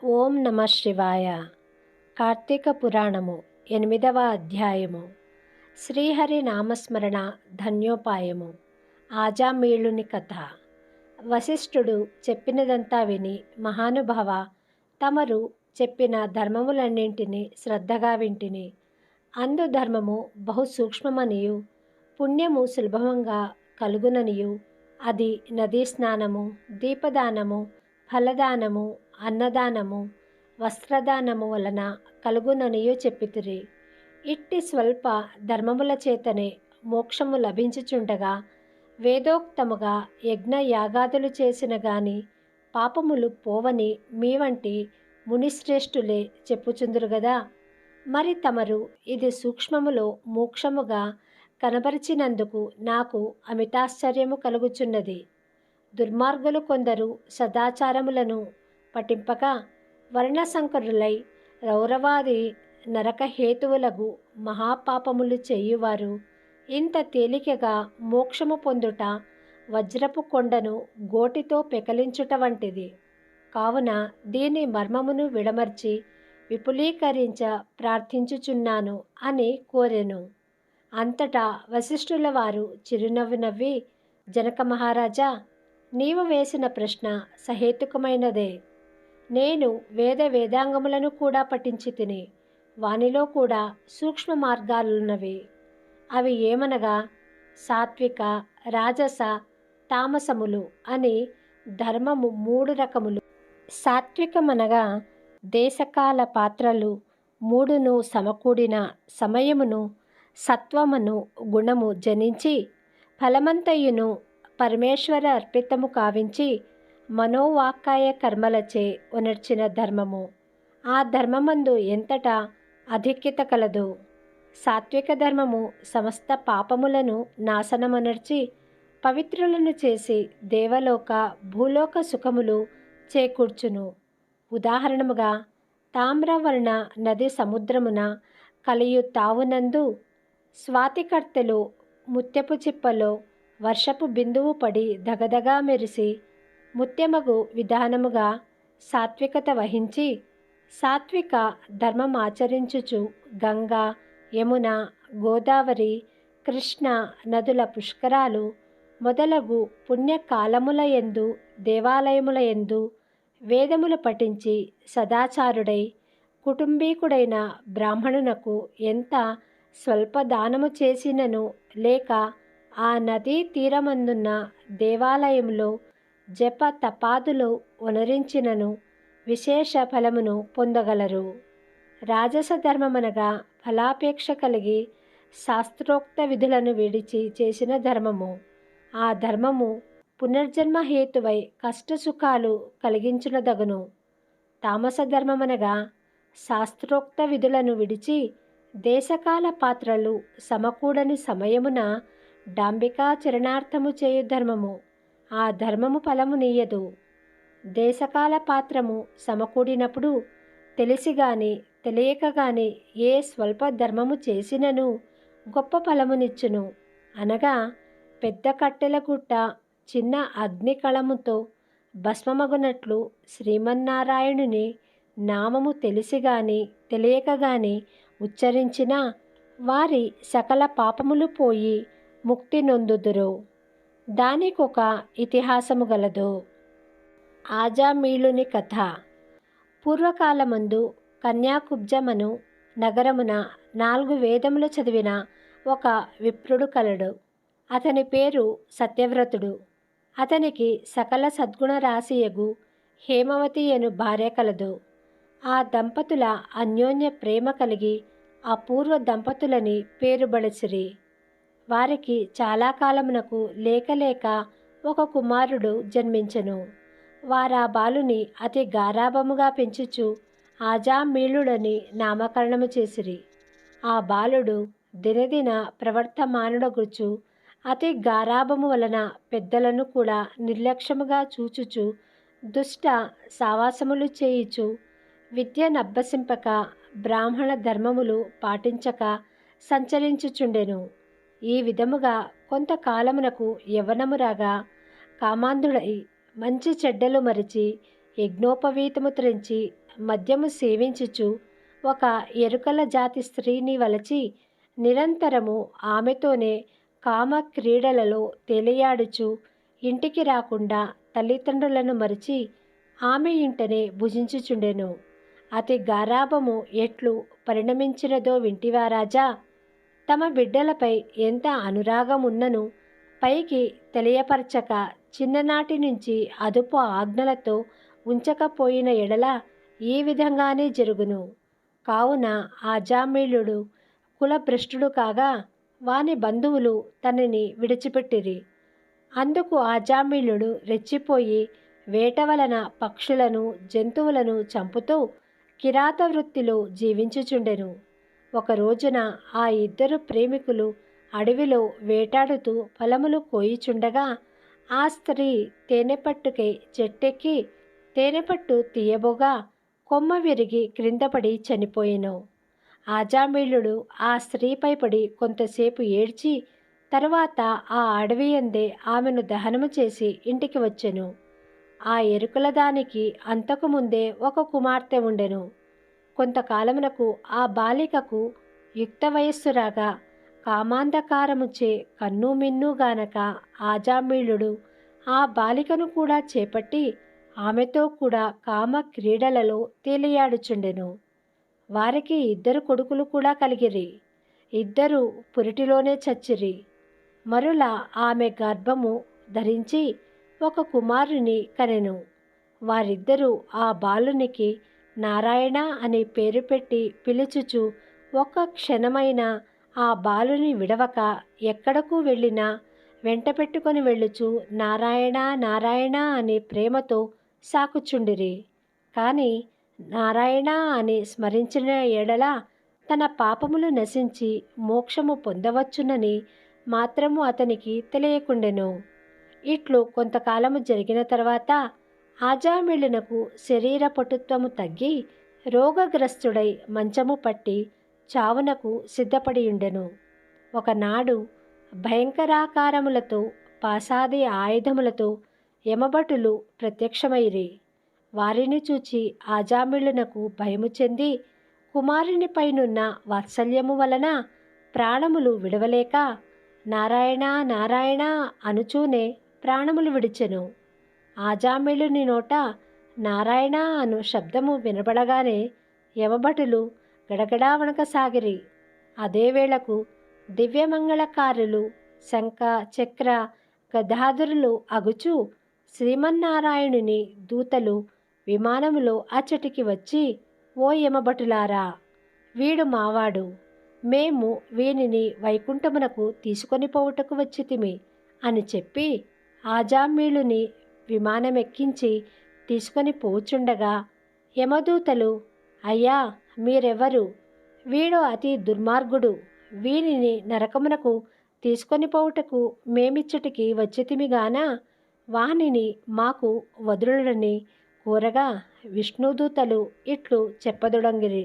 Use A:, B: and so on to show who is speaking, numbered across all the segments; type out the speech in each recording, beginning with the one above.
A: ఓం నమ శివాయ. కార్తీక పురాణము 8వ అధ్యాయము. శ్రీహరి నామస్మరణ ధన్యోపాయము. ఆజామీళుని కథ. వశిష్ఠుడు చెప్పినదంతా విని, మహానుభావ, తమరు చెప్పిన ధర్మములన్నింటినీ శ్రద్ధగా వింటిని. అందు ధర్మము బహు సూక్ష్మమనియు పుణ్యము సులభంగా కలుగుననియు అది నదీ స్నానము, దీపదానము, ఫలదానము, అన్నదానము, వస్త్రదానము వలన కలుగుననియు చెప్పితిరి. ఇట్టి స్వల్ప ధర్మముల చేతనే మోక్షము లభించుచుండగా వేదోక్తముగా యజ్ఞ యాగాదులు చేసిన గాని పాపములు పోవని మీ వంటి మునిశ్రేష్ఠులే చెప్పుచుందురు గదా. మరి తమరు ఇది సూక్ష్మములో మోక్షముగా కనబరిచినందుకు నాకు అమితాశ్చర్యము కలుగుచున్నది. దుర్మార్గులు కొందరు సదాచారములను పఠింపక వర్ణశంకరులై రౌరవాది నరకహేతువులగు మహాపాపములు చేయువారు ఇంత తేలికగా మోక్షము పొందుట వజ్రపు కొండను గోటితో పెకలించుట వంటిది. కావున దీని మర్మమును విడమర్చి విపులీకరించ ప్రార్థించుచున్నాను అని కోరెను. అంతటా వశిష్ఠుల వారు చిరునవ్వు నవ్వి, జనక మహారాజా, నీవు వేసిన ప్రశ్న సహేతుకమైనదే. నేను వేదాంగములను కూడా పఠించి తిని, వానిలో కూడా సూక్ష్మ మార్గాలున్నవి. అవి ఏమనగా సాత్విక, రాజస, తామసములు అని ధర్మము 3 రకములు. సాత్వికమనగా దేశకాల పాత్రలు 3ను సమకూడిన సమయమును సత్వమును గుణము జనించి ఫలమంతయును పరమేశ్వర అర్పితము కావించి మనోవాక్కాయ కర్మలచే ఉనర్చిన ధర్మము. ఆ ధర్మమందు ఎంతటా అధిక్యత కలదు. సాత్విక ధర్మము సమస్త పాపములను నాశనమనర్చి పవిత్రులను చేసి దేవలోక భూలోక సుఖములు చేకూర్చును. ఉదాహరణముగా తామ్రవర్ణ నది సముద్రమున కలియు తావునందు స్వాతికర్తెలు ముత్యపు చిప్పలో వర్షపు బిందువు పడి దగదగా మెరిసి ముత్యమగు విధానముగా సాత్వికత వహించి సాత్విక ధర్మమాచరించుచు గంగా, యమున, గోదావరి, కృష్ణ నదుల పుష్కరాలు మొదలగు పుణ్యకాలముల యందు దేవాలయముల యందు వేదములు పఠించి సదాచారుడై కుటుంబీకుడైన బ్రాహ్మణునకు ఎంత స్వల్ప దానము చేసినను లేక ఆ నదీ తీరమందున్న దేవాలయంలో జప తపాదులు వనరించినను విశేష ఫలమును పొందగలరు. రాజస ధర్మమనగా ఫలాపేక్ష కలిగి శాస్త్రోక్త విధులను విడిచి చేసిన ధర్మము. ఆ ధర్మము పునర్జన్మ హేతువై కష్టసుఖాలు కలిగించునదగును. తామస ధర్మమనగా శాస్త్రోక్త విధులను విడిచి దేశకాల పాత్రలు సమకూడని సమయమున డాంబికాచరణార్థము చేయు ధర్మము. ఆ ధర్మము ఫలము నీయదు. దేశకాల పాత్రము సమకూడినప్పుడు తెలిసి గాని తెలియక గాని ఏ స్వల్ప ధర్మము చేసినను గొప్ప ఫలమునిచ్చును. అనగా పెద్ద కట్టెల గుట్ట చిన్న అగ్నికళముతో భస్మమగునట్లు శ్రీమన్నారాయణుని నామము తెలిసి గాని తెలియక గాని ఉచ్చరించిన వారి సకల పాపములు పోయి ముక్తి నొందుదురు. దానికొక ఇతిహాసము గలదు. ఆజామీళుని కథ. పూర్వకాలమందు కన్యాకుబ్జమను నగరమున 4 వేదములు చదివిన ఒక విప్రుడు కలడు. అతని పేరు సత్యవ్రతుడు. అతనికి సకల సద్గుణ రాశియగు హేమవతి అను భార్య కలదు. ఆ దంపతుల అన్యోన్య ప్రేమ కలిగి అపూర్వ దంపతులని పేరు బడసిరి. వారికి చాలా కాలమునకు లేక ఒక కుమారుడు జన్మించెను. వారా బాలుని అతి గారాభముగా పెంచుచు ఆజామీళుడని నామకరణము చేసిరి. ఆ బాలుడు దినదిన ప్రవర్తమానుడగుచు అతి గారాభము వలన పెద్దలను కూడా నిర్లక్ష్యముగా చూచుచు దుష్ట సావాసములు చేయుచు విద్య నభ్యసింపక బ్రాహ్మణ ధర్మములు పాటించక సంచరించుచుండెను. ఈ విధముగా కొంతకాలమునకు యవ్వనము రాగా కామాంధుడై మంచి చెడ్డలు మరిచి యజ్ఞోపవీతము త్రెంచి మద్యము సేవించుచు ఒక ఎరుకల జాతి స్త్రీని వలచి నిరంతరము ఆమెతోనే కామ క్రీడలలో తేలియాడుచు ఇంటికి రాకుండా తల్లిదండ్రులను మరిచి ఆమె ఇంటనే భుజించుచుండెను. అతి గారాభము ఎట్లు పరిణమించినదో వింటివా రాజా? తమ బిడ్డలపై ఎంత అనురాగమున్నను పైకి తెలియపరచక చిన్ననాటి నుంచి అదుపు ఆజ్ఞలతో ఉంచకపోయిన ఎడల ఈ విధంగానే జరుగును. కావున ఆజామిళుడు కులభ్రష్టుడు కాగా వాని బంధువులు తనని విడిచిపెట్టిరి. అందుకు ఆజామిళుడు రెచ్చిపోయి వేట వలన పక్షులను జంతువులను చంపుతూ కిరాత వృత్తిలో జీవించుచుండెను. ఒక రోజున ఆ ఇద్దరు ప్రేమికులు అడవిలో వేటాడుతూ ఫలములు కోయిచుండగా ఆ స్త్రీ తేనెపట్టుకై చెట్టెక్కి తేనెపట్టు తీయబోగా కొమ్మ విరిగి క్రిందపడి చనిపోయెను. ఆజామిళుడు ఆ స్త్రీపై పడి కొంతసేపు ఏడ్చి తరువాత ఆ అడవి యందే ఆమెను దహనము చేసి ఇంటికి వచ్చెను. ఆ ఎరుకల దానికి అంతకుముందే ఒక కుమార్తె ఉండెను. కొంతకాలమునకు ఆ బాలికకు యుక్త వయస్సు రాగా కామాంధకారముచే కన్ను మిన్నుగానక ఆజామిళుడు ఆ బాలికను కూడా చేపట్టి ఆమెతో కూడా కామ క్రీడలలో తేలియాడుచుండెను. వారికి ఇద్దరు కొడుకులు కూడా కలిగిరి. ఇద్దరు పురిటిలోనే చచ్చిరి. మరుల ఆమె గర్భము ధరించి ఒక కుమారుని కనెను. వారిద్దరూ ఆ బాలునికి నారాయణ అని పేరు పెట్టి పిలుచుచు ఒక్క క్షణమైన ఆ బాలుని విడవక ఎక్కడకు వెళ్ళినా వెంట పెట్టుకొని వెళ్ళుచు నారాయణ నారాయణ అని ప్రేమతో సాకుచుండిరి. కానీ నారాయణ అని స్మరించిన ఎడల తన పాపములు నశించి మోక్షము పొందవచ్చునని మాత్రము అతనికి తెలియకుండెను. ఇట్లు కొంతకాలము జరిగిన తర్వాత ఆజామిళునకు శరీర పటుత్వము తగ్గి రోగగ్రస్తుడై మంచము పట్టి చావునకు సిద్ధపడియుండెను. ఒకనాడు భయంకరాకారములతో పాసాది ఆయుధములతో యమభటులు ప్రత్యక్షమైరి. వారిని చూచి ఆజామిళునకు భయము చెంది కుమారునిపైనున్న వాత్సల్యము వలన ప్రాణములు విడవలేక నారాయణ నారాయణ అనుచూనే ప్రాణములు విడిచెను. ఆజామిళుని నోట నారాయణ అను శబ్దము వినబడగానే యమభటులు గడగడా వణకసాగిరి. అదే వేళకు దివ్యమంగళకారులు శంఖ చక్ర గదాధరులు అగుచు శ్రీమన్నారాయణుని దూతలు విమానములో అచ్చటికి వచ్చి, ఓ యమభటులారా, వీడు మావాడు, మేము వీనిని వైకుంఠమునకు తీసుకొని పోవుటకు వచ్చితిమి అని చెప్పి ఆజామిళుని విమానమెక్కించి తీసుకొని పోచుండగా యమదూతలు, అయ్యా మీరెవరు? వీడు అతి దుర్మార్గుడు, వీనిని నరకమునకు తీసుకొని పోవుటకు మేమిచ్చటికి వచ్చితిమిగాన వానిని మాకు వదులుడని కోరగా విష్ణుదూతలు ఇట్లు చెప్పదొడంగిరి.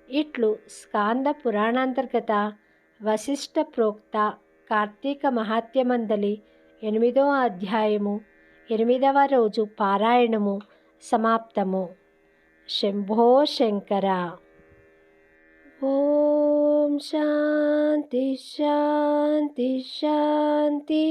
A: ఇట్లు స్కాంద పురాణాంతర్గత వశిష్ఠ ప్రోక్త కార్తీక మహాత్మ్యమందలి 8వ అధ్యాయము 8వ రోజు పారాయణము సమాప్తము. శంభో శంకర. ఓం శాంతి శాంతి శాంతి.